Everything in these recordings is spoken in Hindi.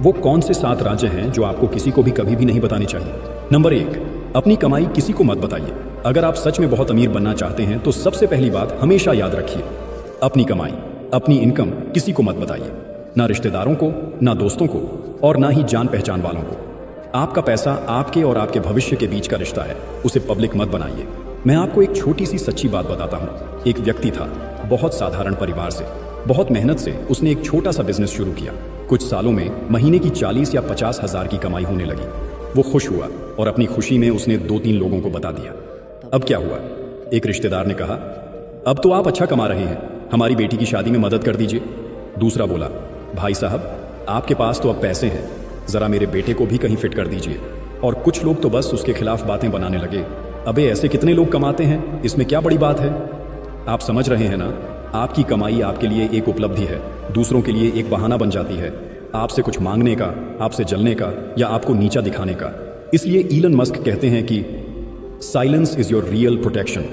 वो कौन से 7 राज्य हैं जो आपको किसी को भी कभी भी नहीं बताने चाहिए? नंबर 1, अपनी कमाई किसी को मत बताइए। अगर आप सच में बहुत अमीर बनना चाहते हैं तो सबसे पहली बात हमेशा याद रखिए, अपनी कमाई, अपनी इनकम किसी को मत बताइए। ना रिश्तेदारों को, ना दोस्तों को, और ना ही जान पहचान वालों को। आपका पैसा आपके और आपके भविष्य के बीच का रिश्ता है, उसे पब्लिक मत बनाइए। मैं आपको एक छोटी सी सच्ची बात बताता हूँ। एक व्यक्ति था, बहुत साधारण परिवार से, बहुत मेहनत से उसने एक छोटा सा बिजनेस शुरू किया। कुछ सालों में महीने की 40 या 50 हज़ार की कमाई होने लगी। वो खुश हुआ और अपनी खुशी में उसने 2-3 लोगों को बता दिया। अब क्या हुआ? एक रिश्तेदार ने कहा, अब तो आप अच्छा कमा रहे हैं, हमारी बेटी की शादी में मदद कर दीजिए। दूसरा बोला, भाई साहब आपके पास तो अब पैसे हैं, ज़रा मेरे बेटे को भी कहीं फिट कर दीजिए। और कुछ लोग तो बस उसके खिलाफ बातें बनाने लगे, अबे ऐसे कितने लोग कमाते हैं, इसमें क्या बड़ी बात है? आप समझ रहे हैं ना, आपकी कमाई आपके लिए एक उपलब्धि है, दूसरों के लिए एक बहाना बन जाती है, आपसे कुछ मांगने का, आपसे जलने का या आपको नीचा दिखाने का। इसलिए इलन मस्क कहते हैं कि silence is your real protection.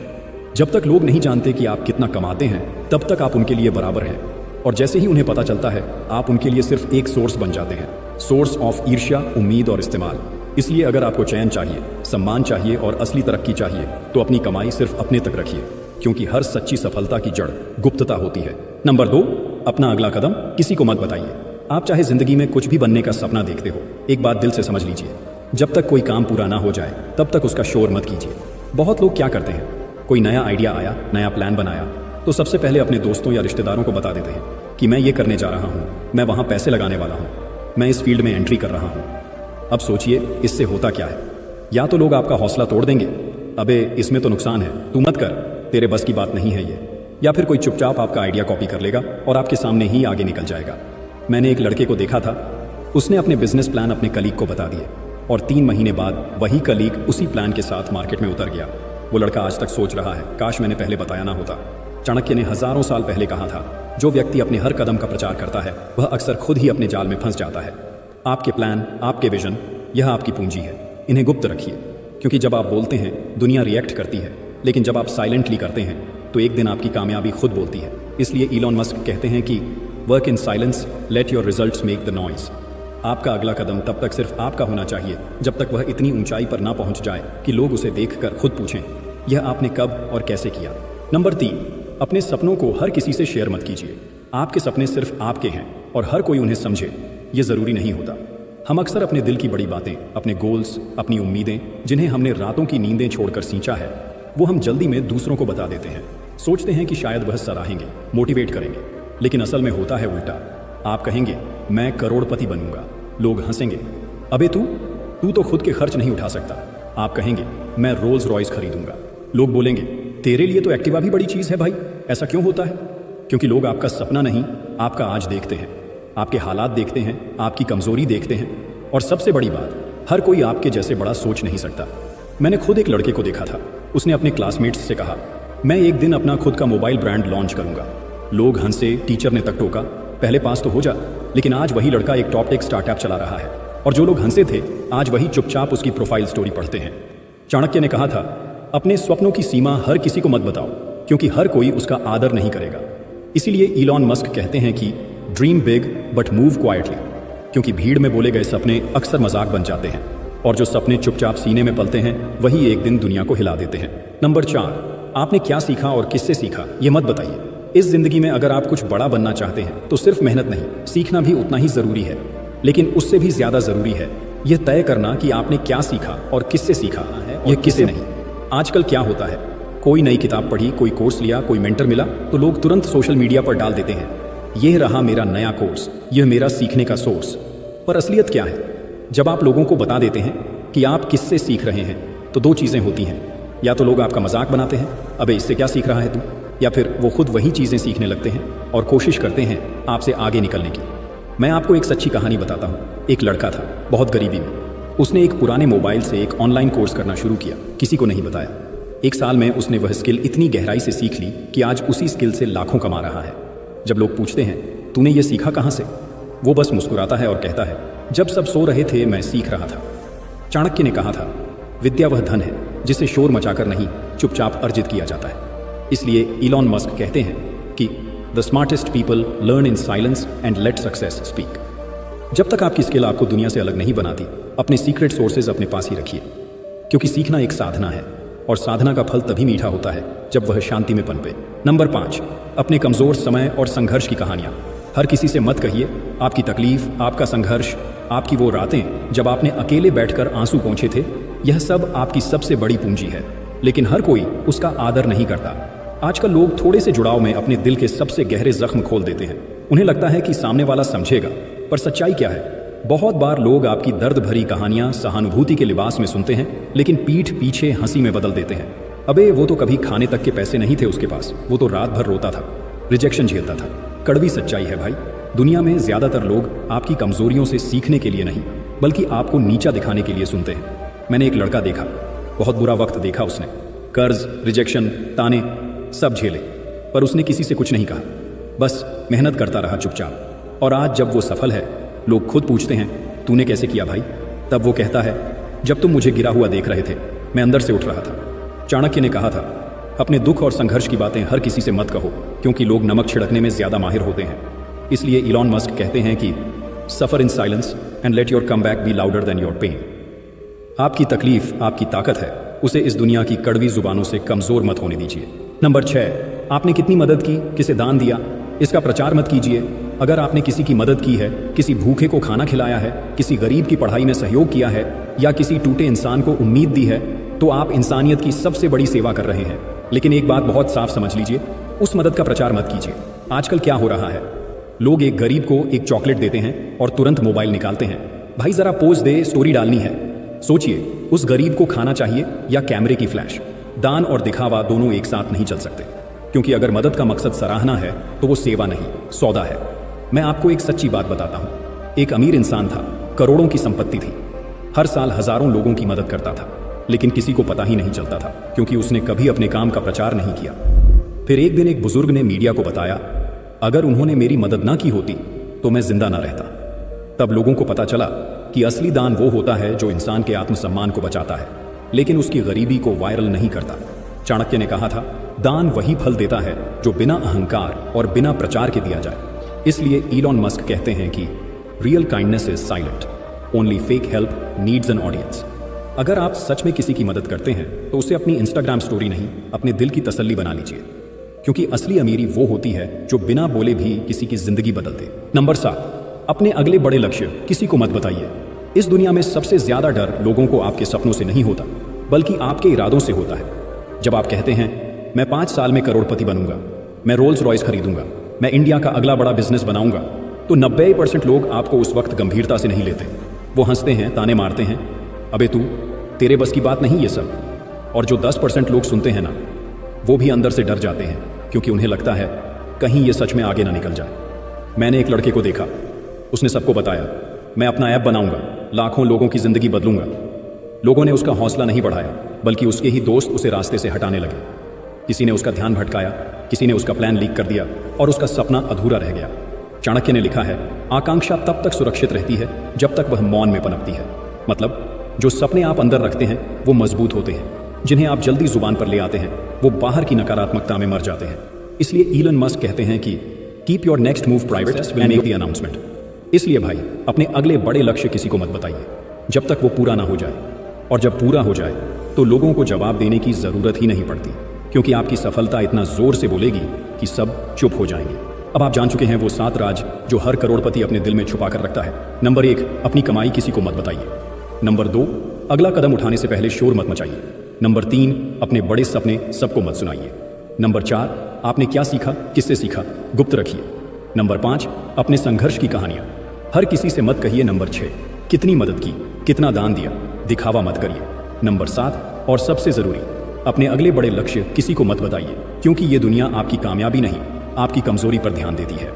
जब तक लोग नहीं जानते कि आप कितना कमाते हैं, तब तक आप उनके लिए बराबर हैं, और जैसे ही उन्हें पता चलता है, आप उनके लिए सिर्फ एक सोर्स बन जाते हैं, सोर्स ऑफ ईर्ष्या, उम्मीद और इस्तेमाल। इसलिए अगर आपको चैन चाहिए, सम्मान चाहिए और असली तरक्की चाहिए, तो अपनी कमाई सिर्फ अपने तक रखिए, क्योंकि हर सच्ची सफलता की जड़ गुप्तता होती है। नंबर 2, अपना अगला कदम किसी को मत बताइए। आप चाहे जिंदगी में कुछ भी बनने का सपना देखते हो, एक बात दिल से समझ लीजिए, जब तक कोई काम पूरा ना हो जाए तब तक उसका शोर मत कीजिए। बहुत लोग क्या करते हैं, कोई नया आइडिया आया, नया प्लान बनाया, तो सबसे पहले अपने दोस्तों या रिश्तेदारों को बता देते हैं कि मैं ये करने जा रहा हूँ, मैं वहाँ पैसे लगाने वाला हूँ, मैं इस फील्ड में एंट्री कर रहा हूँ। अब सोचिए इससे होता क्या है? या तो लोग आपका हौसला तोड़ देंगे, अबे इसमें तो नुकसान है, तू मत कर, तेरे बस की बात नहीं है ये। या फिर कोई चुपचाप आपका आइडिया कॉपी कर लेगा और आपके सामने ही आगे निकल जाएगा। मैंने एक लड़के को देखा था, उसने अपने बिजनेस प्लान अपने कलीग को बता दिए और 3 महीने बाद वही कलीग उसी प्लान के साथ मार्केट में उतर गया। वो लड़का आज तक सोच रहा है, काश मैंने पहले बताया ना होता। चाणक्य ने हजारों साल पहले कहा था, जो व्यक्ति अपने हर कदम का प्रचार करता है वह अक्सर खुद ही अपने जाल में फंस जाता है। आपके प्लान, आपके विजन, यह आपकी पूंजी है, इन्हें गुप्त रखिए, क्योंकि जब आप बोलते हैं दुनिया रिएक्ट करती है, लेकिन जब आप साइलेंटली करते हैं तो एक दिन आपकी कामयाबी खुद बोलती है। इसलिए इलॉन मस्क कहते हैं कि work in silence, let your results make the noise. आपका अगला कदम तब तक सिर्फ आपका होना चाहिए जब तक वह इतनी ऊंचाई पर ना पहुंच जाए कि लोग उसे देखकर खुद पूछें, यह आपने कब और कैसे किया। नंबर 3, अपने सपनों को हर किसी से शेयर मत कीजिए। आपके सपने सिर्फ आपके हैं और हर कोई उन्हें समझे, ये ज़रूरी नहीं होता। हम अक्सर अपने दिल की बड़ी बातें, अपने गोल्स, अपनी उम्मीदें, जिन्हें हमने रातों की नींदें छोड़कर सींचा है, वो हम जल्दी में दूसरों को बता देते हैं। सोचते हैं कि शायद वह सराहेंगे, मोटिवेट करेंगे, लेकिन असल में होता है उल्टा। आप कहेंगे मैं करोड़पति बनूंगा, लोग हंसेंगे, अबे तू तो खुद के खर्च नहीं उठा सकता। आप कहेंगे मैं रोल्स रॉयस खरीदूंगा, लोग बोलेंगे तेरे लिए तो एक्टिवा भी बड़ी चीज़ है भाई। ऐसा क्यों होता है? क्योंकि लोग आपका सपना नहीं, आपका आज देखते हैं, आपके हालात देखते हैं, आपकी कमजोरी देखते हैं, और सबसे बड़ी बात, हर कोई आपके जैसे बड़ा सोच नहीं सकता। मैंने खुद एक लड़के को देखा था, उसने अपने क्लासमेट्स से कहा, मैं एक दिन अपना खुद का मोबाइल ब्रांड लॉन्च करूंगा। लोग हंसे, टीचर ने तक टोका, पहले पास तो हो जा। लेकिन आज वही लड़का एक टॉप टेक स्टार्टअप चला रहा है, और जो लोग हंसे थे आज वही चुपचाप उसकी प्रोफाइल स्टोरी पढ़ते हैं। चाणक्य ने कहा था, अपने स्वप्नों की सीमा हर किसी को मत बताओ, क्योंकि हर कोई उसका आदर नहीं करेगा। इसीलिए इलॉन मस्क कहते हैं कि dream big but move quietly, क्योंकि भीड़ में बोले गए सपने अक्सर मजाक बन जाते हैं, और जो सपने चुपचाप सीने में पलते हैं वही एक दिन दुनिया को हिला देते हैं। नंबर 4, आपने क्या सीखा और किससे सीखा ये मत बताइए। इस जिंदगी में अगर आप कुछ बड़ा बनना चाहते हैं तो सिर्फ मेहनत नहीं, सीखना भी उतना ही जरूरी है। लेकिन उससे भी ज्यादा जरूरी है यह तय करना कि आपने क्या सीखा और किससे सीखा है, यह किसे नहीं। आजकल क्या होता है, कोई नई किताब पढ़ी, कोई कोर्स लिया, कोई मेंटर मिला, तो लोग तुरंत सोशल मीडिया पर डाल देते हैं, यह रहा मेरा नया कोर्स, यह मेरा सीखने का सोर्स। पर असलियत क्या है? जब आप लोगों को बता देते हैं कि आप किससे सीख रहे हैं, तो 2 चीज़ें होती हैं, या तो लोग आपका मजाक बनाते हैं, अबे इससे क्या सीख रहा है तू, या फिर वो खुद वही चीज़ें सीखने लगते हैं और कोशिश करते हैं आपसे आगे निकलने की। मैं आपको एक सच्ची कहानी बताता हूँ। एक लड़का था, बहुत गरीबी में। उसने एक पुराने मोबाइल से एक ऑनलाइन कोर्स करना शुरू किया, किसी को नहीं बताया। 1 साल में उसने वह स्किल इतनी गहराई से सीख ली कि आज उसी स्किल से लाखों कमा रहा है। जब लोग पूछते हैं तूने ये सीखा कहाँ से, वो बस मुस्कुराता है और कहता है, जब सब सो रहे थे मैं सीख रहा था। चाणक्य ने कहा था, विद्या वह धन है जिसे शोर मचाकर नहीं, चुपचाप अर्जित किया जाता है। इसलिए इलॉन मस्क कहते हैं कि the smartest people learn in silence and late success speak. जब तक आपकी स्किल आपको दुनिया से अलग नहीं बनाती, अपने सीक्रेट सोर्सेज अपने पास ही रखिए, क्योंकि सीखना एक साधना है और साधना का फल तभी मीठा होता है जब वह शांति में पनपे। नंबर 5, अपने कमजोर समय और संघर्ष की कहानियां। हर किसी से मत कहिए आपकी तकलीफ, आपका संघर्ष, आपकी वो रातें जब आपने अकेले बैठकर आंसू पोंछे थे। यह सब आपकी सबसे बड़ी पूंजी है, लेकिन हर कोई उसका आदर नहीं करता। आजकल लोग थोड़े से जुड़ाव में अपने दिल के सबसे गहरे जख्म खोल देते हैं। उन्हें लगता है कि सामने वाला समझेगा, पर सच्चाई क्या है? बहुत बार लोग आपकी दर्द भरी कहानियां सहानुभूति के लिबास में सुनते हैं, लेकिन पीठ पीछे हंसी में बदल देते हैं। अबे वो तो कभी खाने तक के पैसे नहीं थे उसके पास, वो तो रात भर रोता था, रिजेक्शन झेलता था। कड़वी सच्चाई है भाई, दुनिया में ज्यादातर लोग आपकी कमजोरियों से सीखने के लिए नहीं, बल्कि आपको नीचा दिखाने के लिए सुनते हैं। मैंने एक लड़का देखा, बहुत बुरा वक्त देखा उसने, कर्ज, रिजेक्शन, ताने सब झेले, पर उसने किसी से कुछ नहीं कहा, बस मेहनत करता रहा चुपचाप। और आज जब वो सफल है, लोग खुद पूछते हैं तूने कैसे किया भाई? तब वो कहता है जब तुम मुझे गिरा हुआ देख रहे थे, मैं अंदर से उठ रहा था। चाणक्य ने कहा था अपने दुख और संघर्ष की बातें हर किसी से मत कहो, क्योंकि लोग नमक छिड़कने में ज्यादा माहिर होते हैं। इसलिए इलॉन मस्क कहते हैं कि suffer in silence and let your comeback be louder than your pain. आपकी तकलीफ आपकी ताकत है, उसे इस दुनिया की कड़वी जुबानों से कमजोर मत होने दीजिए। नंबर 6, आपने कितनी मदद की, किसे दान दिया, इसका प्रचार मत कीजिए। अगर आपने किसी की मदद की है, किसी भूखे को खाना खिलाया है, किसी गरीब की पढ़ाई में सहयोग किया है, या किसी टूटे इंसान को उम्मीद दी है, तो आप इंसानियत की सबसे बड़ी सेवा कर रहे हैं। लेकिन एक बात बहुत साफ समझ लीजिए, उस मदद का प्रचार मत कीजिए। आजकल क्या हो रहा है, लोग एक गरीब को एक चॉकलेट देते हैं और तुरंत मोबाइल निकालते हैं, भाई जरा पोज दे, स्टोरी डालनी है। सोचिए, उस गरीब को खाना चाहिए या कैमरे की फ्लैश? दान और दिखावा दोनों एक साथ नहीं चल सकते, क्योंकि अगर मदद का मकसद सराहना है तो वो सेवा नहीं, सौदा है। मैं आपको एक सच्ची बात बताता हूँ। एक अमीर इंसान था, करोड़ों की संपत्ति थी, हर साल हजारों लोगों की मदद करता था, लेकिन किसी को पता ही नहीं चलता था, क्योंकि उसने कभी अपने काम का प्रचार नहीं किया। फिर एक दिन एक बुजुर्ग ने मीडिया को बताया, अगर उन्होंने मेरी मदद ना की होती तो मैं जिंदा ना रहता। तब लोगों को पता चला कि असली दान वो होता है जो इंसान के आत्मसम्मान को बचाता है, लेकिन उसकी गरीबी को वायरल नहीं करता। चाणक्य ने कहा था, दान वही फल देता है जो बिना अहंकार और बिना प्रचार के दिया जाए। इसलिए इलॉन मस्क कहते हैं कि real kindness is silent, only fake help needs an audience. अगर आप सच में किसी की मदद करते हैं तो उसे अपनी इंस्टाग्राम स्टोरी नहीं, अपने दिल की तसल्ली बना लीजिए, क्योंकि असली अमीरी वो होती है जो बिना बोले भी किसी की जिंदगी बदल दे। नंबर 7, अपने अगले बड़े लक्ष्य किसी को मत बताइए। इस दुनिया में सबसे ज्यादा डर लोगों को आपके सपनों से नहीं होता, बल्कि आपके इरादों से होता है। जब आप कहते हैं मैं 5 साल में करोड़पति बनूंगा, मैं रोल्स रॉयस खरीदूंगा, मैं इंडिया का अगला बड़ा बिजनेस बनाऊंगा, तो 90% लोग आपको उस वक्त गंभीरता से नहीं लेते। वो हंसते हैं, ताने मारते हैं, अबे तू, तेरे बस की बात नहीं ये सब। और जो 10% लोग सुनते हैं ना, वो भी अंदर से डर जाते हैं, क्योंकि उन्हें लगता है कहीं ये सच में आगे ना निकल जाए। मैंने एक लड़के को देखा, उसने सबको बताया मैं अपना ऐप बनाऊंगा, लाखों लोगों की जिंदगी बदलूंगा। लोगों ने उसका हौसला नहीं बढ़ाया, बल्कि उसके ही दोस्त उसे रास्ते से हटाने लगे। किसी ने उसका ध्यान भटकाया, किसी ने उसका प्लान लीक कर दिया, और उसका सपना अधूरा रह गया। चाणक्य ने लिखा है, आकांक्षा तब तक सुरक्षित रहती है जब तक वह मौन में पनपती है। मतलब जो सपने आप अंदर रखते हैं वो मजबूत होते हैं, जिन्हें आप जल्दी जुबान पर ले आते हैं वो बाहर की नकारात्मकता में मर जाते हैं। इसलिए इलन मस्क कहते हैं कि keep your next move private and make the announcement. इसलिए भाई, अपने अगले बड़े लक्ष्य किसी को मत बताइए जब तक वो पूरा ना हो जाए, और जब पूरा हो जाए तो लोगों को जवाब देने की जरूरत ही नहीं पड़ती, क्योंकि आपकी सफलता इतना जोर से बोलेगी कि सब चुप हो जाएंगे। अब आप जान चुके हैं वो 7 राज जो हर करोड़पति अपने दिल में छुपा कर रखता है। नंबर 1, अपनी कमाई किसी को मत बताइए। नंबर 2, अगला कदम उठाने से पहले शोर मत मचाइए। नंबर 3, अपने बड़े सपने सबको मत सुनाइए। नंबर 4, आपने क्या सीखा, किससे सीखा, गुप्त रखिए। नंबर 5, अपने संघर्ष की कहानियां हर किसी से मत कहिए। नंबर 6, कितनी मदद की, कितना दान दिया, दिखावा मत करिए। नंबर 7, और सबसे जरूरी, अपने अगले बड़े लक्ष्य किसी को मत बताइए, क्योंकि ये दुनिया आपकी कामयाबी नहीं, आपकी कमजोरी पर ध्यान देती है।